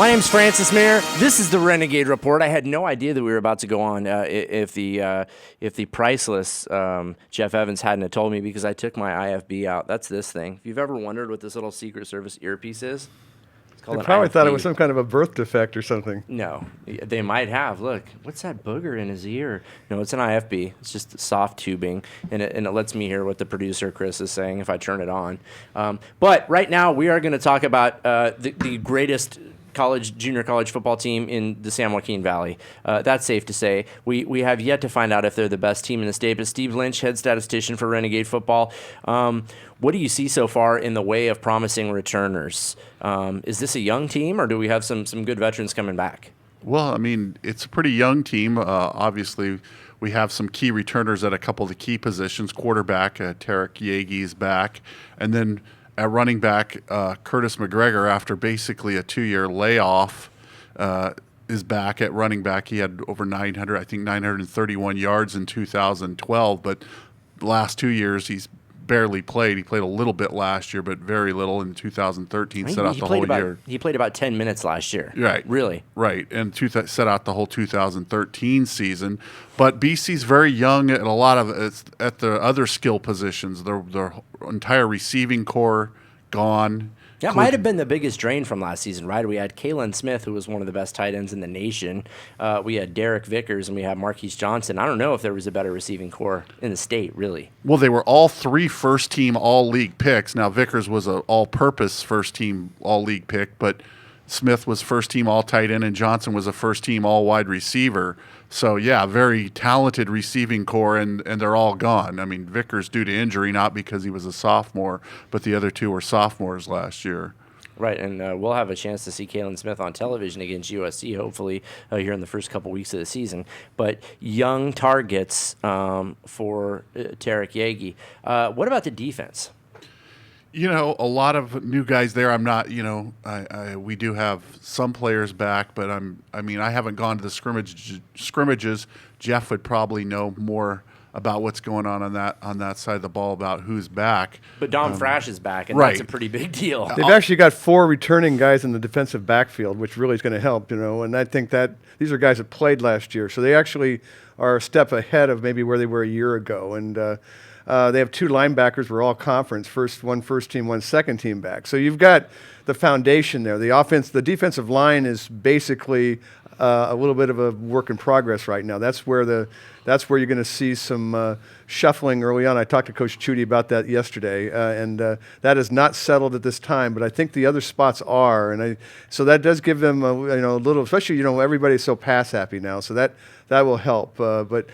My name's Francis Mayer. This is the Renegade Report. I had no idea that we were about to go on if the priceless Jeff Evans hadn't have told me, because I took my IFB out. That's this thing. If you've ever wondered what this little Secret Service earpiece is, it's called They an probably IFB. thought it was some kind of a birth defect or something. No, they might have. Look, what's that booger in his ear? No, it's an IFB. It's just soft tubing, and it lets me hear what the producer, Chris, is saying if I turn it on. But right now, we are going to talk about the greatest junior college football team in the San Joaquin Valley. That's safe to say. We have yet to find out if they're the best team in the state, but Steve Lynch, head statistician for Renegade Football, what do you see so far in the way of promising returners? Is this a young team, or do we have some good veterans coming back? Well, I mean, it's a pretty young team. Obviously, we have some key returners at a couple of the key positions. Quarterback, Tarek Yagi is back. And then at running back, Curtis McGregor, after basically a 2-year layoff, is back at running back. He had over 931 yards in 2012, but the last 2 years he's barely played. He played a little bit last year, but very little in 2013. Set out the whole year. He played about 10 minutes last year. Right. Really? Right. And set out the whole 2013 season. But BC's very young at a lot of at the other skill positions. Their entire receiving core gone. That might have been the biggest drain from last season, right? We had Kalen Smith, who was one of the best tight ends in the nation. We had Derek Vickers, and we had Marquise Johnson. I don't know if there was a better receiving core in the state, really. Well, they were all 3 first-team all-league picks. Now, Vickers was an all-purpose first-team all-league pick, but Smith was first-team all-tight end, and Johnson was a first-team all-wide receiver. So, yeah, very talented receiving core, and they're all gone. I mean, Vickers due to injury, not because he was a sophomore, but the other 2 were sophomores last year. Right, and we'll have a chance to see Kalen Smith on television against USC, hopefully, here in the first couple weeks of the season. But young targets for Tarek Yagi. What about the defense? You know, a lot of new guys there. I'm not, we do have some players back, but I haven't gone to the scrimmages. Jeff would probably know more about what's going on that side of the ball, about who's back. But Dom Frasch is back, and right. That's a pretty big deal. They've actually got 4 returning guys in the defensive backfield, which really is going to help, and I think that these are guys that played last year, so they actually are a step ahead of maybe where they were a year ago, and they have 2 linebackers. We're all conference, one first team, one second team back. So you've got the foundation there. The defensive line is basically a little bit of a work in progress right now. That's where you're going to see some shuffling early on. I talked to Coach Chudy about that yesterday, and that is not settled at this time. But I think the other spots are, so that does give them a little. Especially everybody's so pass happy now, so that will help. But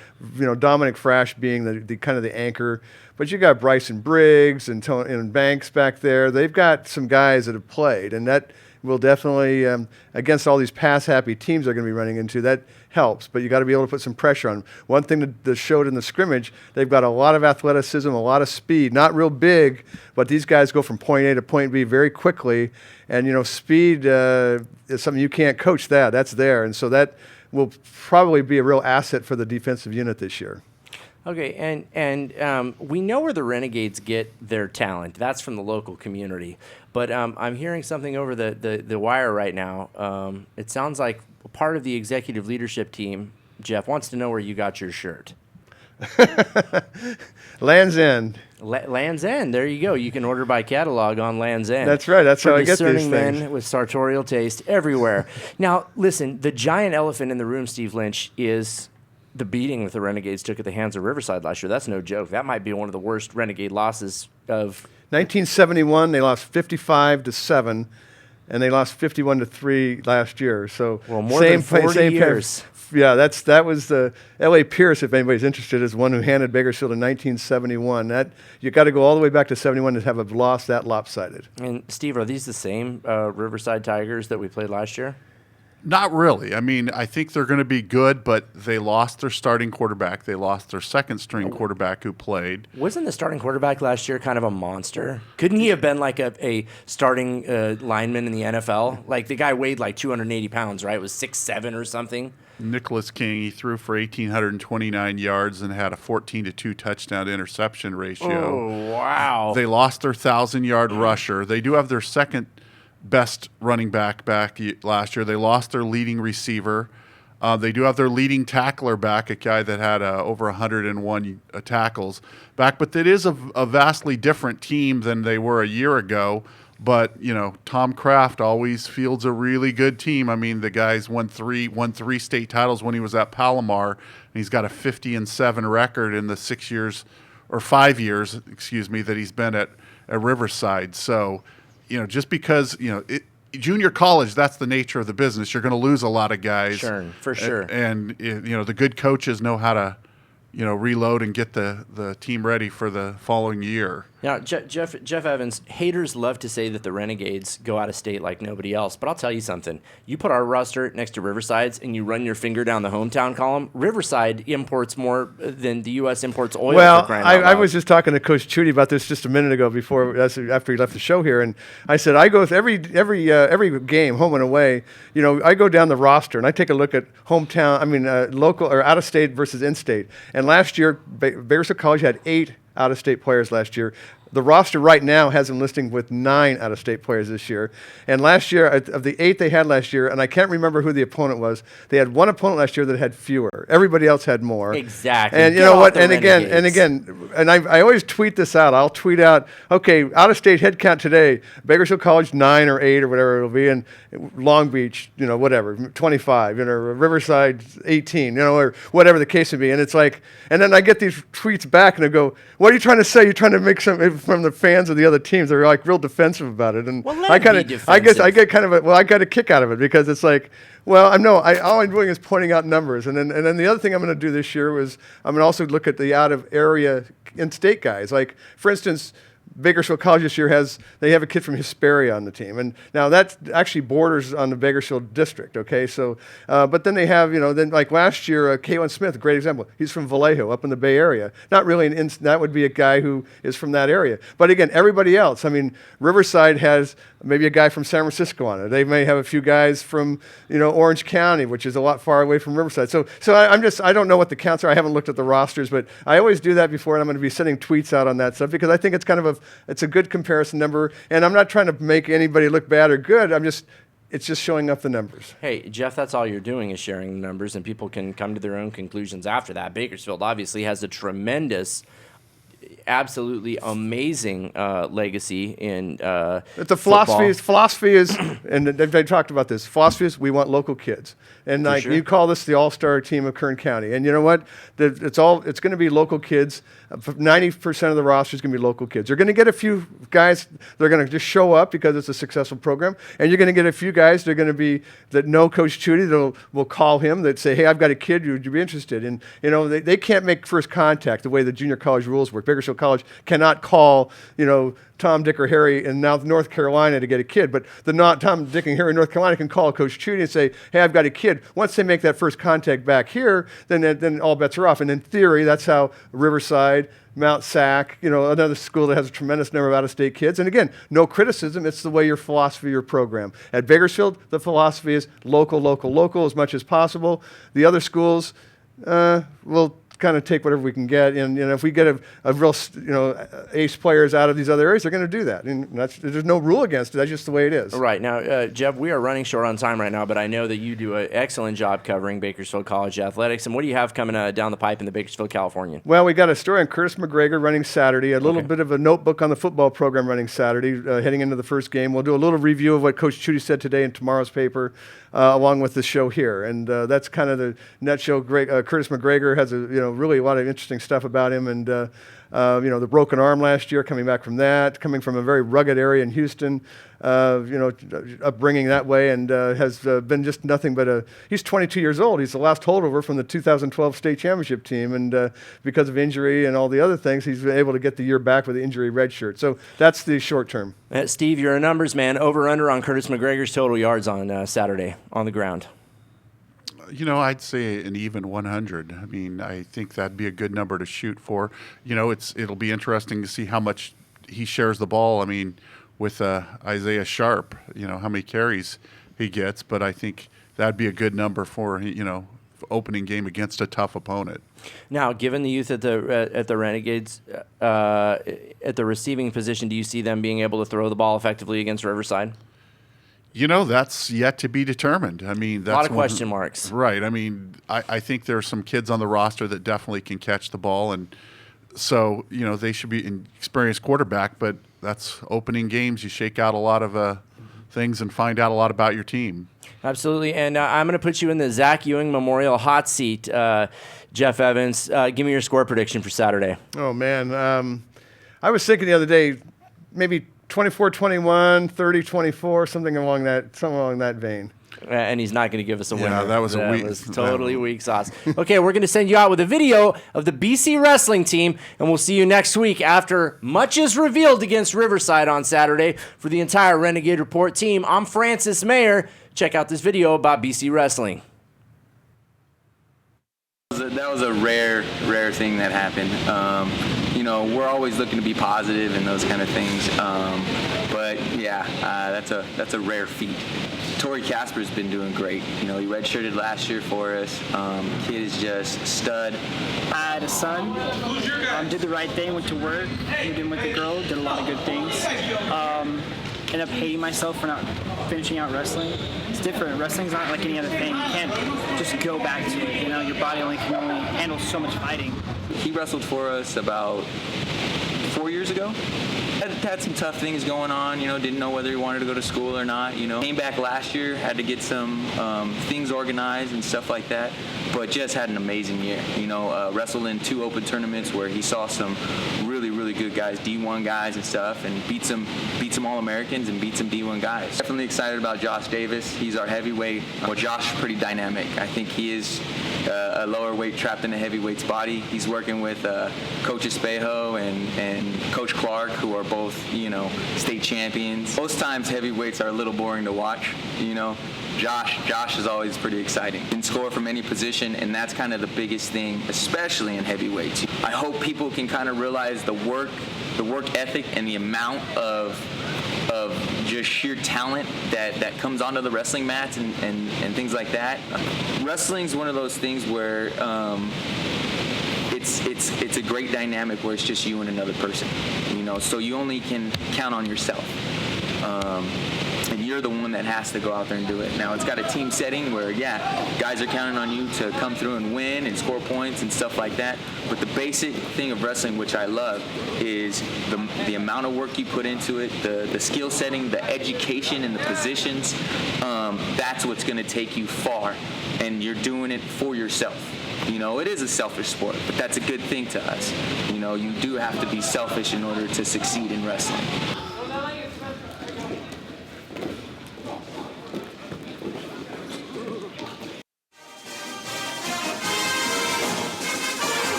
Dominic Frasch being the kind of the anchor. But you got Bryson Briggs and Banks back there. They've got some guys that have played, and that will definitely, against all these pass-happy teams they're going to be running into, that helps. But you got to be able to put some pressure on. One thing that showed in the scrimmage, they've got a lot of athleticism, a lot of speed. Not real big, but these guys go from point A to point B very quickly. And speed is something you can't coach. That's there, and so that will probably be a real asset for the defensive unit this year. Okay, and we know where the Renegades get their talent. That's from the local community. But I'm hearing something over the wire right now. It sounds like part of the executive leadership team, Jeff, wants to know where you got your shirt. Land's End. Land's End. There you go. You can order by catalog on Land's End. That's right. That's how I get these things. Men with sartorial taste everywhere. Now, listen, the giant elephant in the room, Steve Lynch, is the beating that the Renegades took at the hands of Riverside last year. That's no joke. That might be one of the worst Renegade losses of 1971. They lost 55-7, and they lost 51-3 last year. So more than 40 years. Yeah, that was the L.A. Pierce, if anybody's interested, is one who handed Bakersfield in 1971. That you got to go all the way back to 71 to have a loss that lopsided. And Steve, are these the same Riverside Tigers that we played last year? Not really. I mean, I think they're going to be good, but they lost their starting quarterback. They lost their second-string quarterback who played. Wasn't the starting quarterback last year kind of a monster? Couldn't he have been like a starting lineman in the NFL? Like, the guy weighed like 280 pounds, right? It was 6'7" or something. Nicholas King, he threw for 1,829 yards and had a 14-2 touchdown to interception ratio. Oh, wow. They lost their 1,000-yard rusher. They do have their second best running back last year. They lost their leading receiver. They do have their leading tackler back, a guy that had over 101 tackles back. But it is a vastly different team than they were a year ago. But, Tom Kraft always fields a really good team. I mean, the guy's won three state titles when he was at Palomar, and he's got a 50-7 record in the 5 years, that he's been at Riverside. So, just because, junior college, that's the nature of the business. You're going to lose a lot of guys. Sure, for sure. And the good coaches know how to, reload and get the team ready for the following year. Now, Jeff Evans, haters love to say that the Renegades go out of state like nobody else, but I'll tell you something. You put our roster next to Riverside's and you run your finger down the hometown column, Riverside imports more than the U.S. imports oil. Well, for crying out I loud. was just talking to Coach Chudy about this just a minute ago after he left the show here, and I said I go with every game, home and away. I go down the roster and I take a look at local or out of state versus in state. And last year, Bakersfield College had 8 out of state players last year. The roster right now has them listing with 9 out-of-state players this year. And last year, of the 8 they had last year, and I can't remember who the opponent was, they had one opponent last year that had fewer. Everybody else had more. Exactly. And you know what? And again, I always tweet this out. I'll tweet out, okay, out-of-state head count today, Bakersfield College 9 or 8 or whatever it'll be, and Long Beach, whatever, 25, Riverside 18, or whatever the case would be. And it's like, and then I get these tweets back, and I go, what are you trying to say? You're trying to make some from the fans of the other teams. They're like real defensive about it, and I got a kick out of it because it's like, well, all I'm doing is pointing out numbers, and then the other thing I'm going to do this year was I'm going to also look at the out of area in-state guys. Like for instance, Bakersfield College this year they have a kid from Hesperia on the team, and now that actually borders on the Bakersfield district. Okay, so but then they have then like last year, Kalen Smith, a great example. He's from Vallejo, up in the Bay Area. Not really that would be a guy who is from that area. But again, everybody else. I mean, Riverside has maybe a guy from San Francisco on it. They may have a few guys from Orange County, which is a lot far away from Riverside. So I don't know what the counts are. I haven't looked at the rosters, but I always do that before, and I'm going to be sending tweets out on that stuff because I think it's kind of it's a good comparison number, and I'm not trying to make anybody look bad or good. It's just showing up the numbers. Hey, Jeff, that's all you're doing is sharing the numbers, and people can come to their own conclusions after that. Bakersfield obviously has a tremendous, absolutely amazing legacy in the football. philosophy is, and they talked about this. Philosophy is we want local kids, and like sure. you call this the all-star team of Kern County. And you know what? It's going to be local kids. 90% of the roster is going to be local kids. You're going to get a few guys they're going to just show up because it's a successful program, and you're going to get a few guys that know Coach Chudy that will call him that say, hey, I've got a kid, would you be interested? And they can't make first contact the way the junior college rules work. Bakersfield College cannot call Tom, Dick, or Harry in North Carolina to get a kid, but Tom, Dick, and Harry in North Carolina can call Coach Chudy and say, hey, I've got a kid. Once they make that first contact back here, then all bets are off. And in theory, that's how Riverside, Mount Sac, another school that has a tremendous number of out-of-state kids. And again, no criticism. It's the way your philosophy, your program. At Bakersfield, the philosophy is local, local, local as much as possible. The other schools will kind of take whatever we can get. And if we get a real ace players out of these other areas, they're going to do that. And there's no rule against it. That's just the way it is. Right. Now, Jeff, we are running short on time right now, but I know that you do an excellent job covering Bakersfield College athletics. And what do you have coming down the pipe in the Bakersfield Californian? Well, we got a story on Curtis McGregor running Saturday, a little bit of a notebook on the football program running Saturday, heading into the first game. We'll do a little review of what Coach Chudy said today in tomorrow's paper, along with the show here. And that's kind of the nutshell. Curtis McGregor has really a lot of interesting stuff about him, and the broken arm last year, coming back from that, coming from a very rugged area in Houston, upbringing that way, and has been just nothing but he's 22 years old. He's the last holdover from the 2012 state championship team, and because of injury and all the other things, he's been able to get the year back with the injury red shirt. So that's the short term. Steve, you're a numbers man. Over under on Curtis McGregor's total yards on Saturday on the ground. I'd say an even 100. I mean, I think that'd be a good number to shoot for. It'll be interesting to see how much he shares the ball. I mean, with Isaiah Sharp, how many carries he gets. But I think that'd be a good number for opening game against a tough opponent. Now, given the youth at the Renegades, at the receiving position, do you see them being able to throw the ball effectively against Riverside? You know, that's yet to be determined. I mean, that's A lot of one- question marks. Right. I mean, I think there are some kids on the roster that definitely can catch the ball, and so they should be an experienced quarterback. But that's opening games. You shake out a lot of things and find out a lot about your team. Absolutely, and I'm going to put you in the Zach Ewing Memorial hot seat, Jeff Evans. Give me your score prediction for Saturday. Oh, man. I was thinking the other day, maybe 24-21, 30-24, something along that vein. And he's not going to give us a winner. Yeah, that was a weak. Was totally weak sauce. Okay, we're going to send you out with a video of the BC wrestling team, and we'll see you next week after much is revealed against Riverside on Saturday for the entire Renegade Report team. I'm Francis Mayer. Check out this video about BC wrestling. That was a rare thing that happened. We're always looking to be positive and those kind of things. But yeah, that's a rare feat. Tori Casper's been doing great. He redshirted last year for us. Kid is just stud. I had a son, did the right thing, went to work, moved in with the girl, did a lot of good things. Ended up hating myself for not finishing out wrestling. It's different. Wrestling's not like any other thing. You can't just go back to it. Your body can only handle so much fighting. He wrestled for us about 4 years ago. Had some tough things going on, didn't know whether he wanted to go to school or not, Came back last year, had to get some things organized and stuff like that, but just had an amazing year. Wrestled in 2 open tournaments where he saw some really, really good guys, D1 guys and stuff, and beat some All-Americans and beat some D1 guys. Definitely excited about Josh Davis. He's our heavyweight. Well, Josh is pretty dynamic. I think he is a lower weight trapped in a heavyweight's body. He's working with Coach Espejo and Coach Clark, who are both, state champions. Most times heavyweights are a little boring to watch, Josh is always pretty exciting. Can score from any position, and that's kind of the biggest thing, especially in heavyweights. I hope people can kind of realize the work ethic and the amount of just sheer talent that comes onto the wrestling mats and things like that. Wrestling's one of those things where it's a great dynamic where it's just you and another person, so you only can count on yourself. And you're the one that has to go out there and do it. Now, it's got a team setting where, guys are counting on you to come through and win and score points and stuff like that. But the basic thing of wrestling, which I love, is the amount of work you put into it, the skill setting, the education and the positions. That's what's going to take you far. And you're doing it for yourself. It is a selfish sport, but that's a good thing to us. You do have to be selfish in order to succeed in wrestling.